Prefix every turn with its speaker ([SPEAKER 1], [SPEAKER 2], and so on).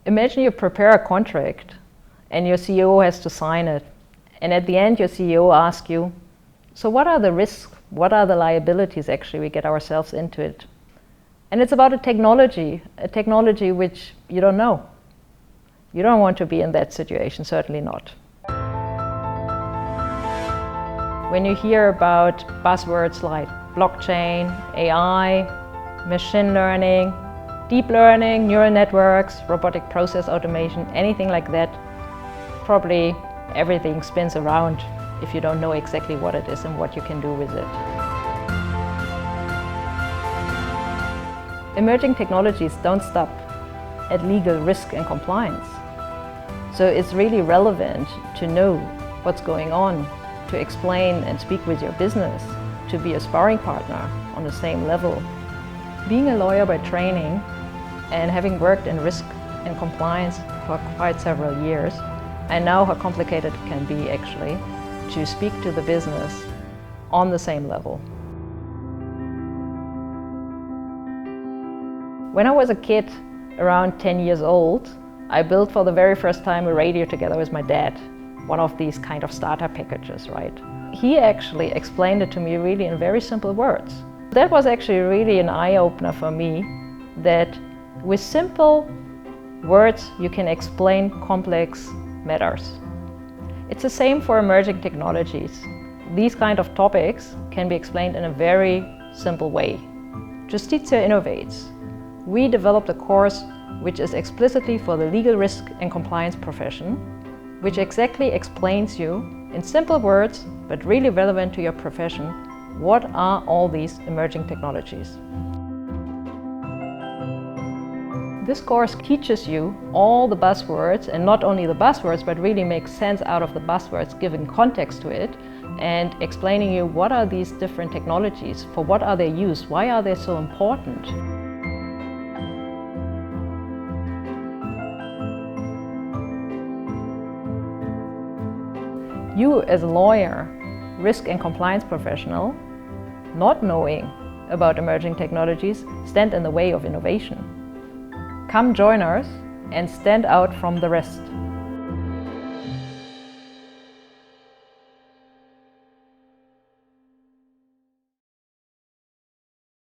[SPEAKER 1] Imagine you prepare a contract and your CEO has to sign it. And at the end, your CEO asks you, so what are the risks? What are the liabilities actually we get ourselves into it? And it's about a technology which you don't know. You don't want to be in that situation, certainly not. When you hear about buzzwords like blockchain, AI, machine learning, deep learning, neural networks, robotic process automation, anything like that, probably everything spins around if you don't know exactly what it is and what you can do with it. Emerging technologies don't stop at legal risk and compliance. So it's really relevant to know what's going on, to explain and speak with your business, to be a sparring partner on the same level. Being a lawyer by training and having worked in risk and compliance for quite several years, I know how complicated it can be actually to speak to the business on the same level. When I was a kid, around 10 years old, I built for the very first time a radio together with my dad, one of these kind of starter packages, right? He actually explained it to me really in very simple words. That was actually really an eye-opener for me, that with simple words you can explain complex matters. It's the same for emerging technologies. These kind of topics can be explained in a very simple way. Justitia innovates. We developed a course which is explicitly for the legal risk and compliance profession, which exactly explains you in simple words, but really relevant to your profession, what are all these emerging technologies. This course teaches you all the buzzwords, and not only the buzzwords, but really makes sense out of the buzzwords, giving context to it, and explaining you what are these different technologies, for what are they used, why are they so important. You as a lawyer, risk and compliance professional, not knowing about emerging technologies, stand in the way of innovation. Come join us and stand out from the rest.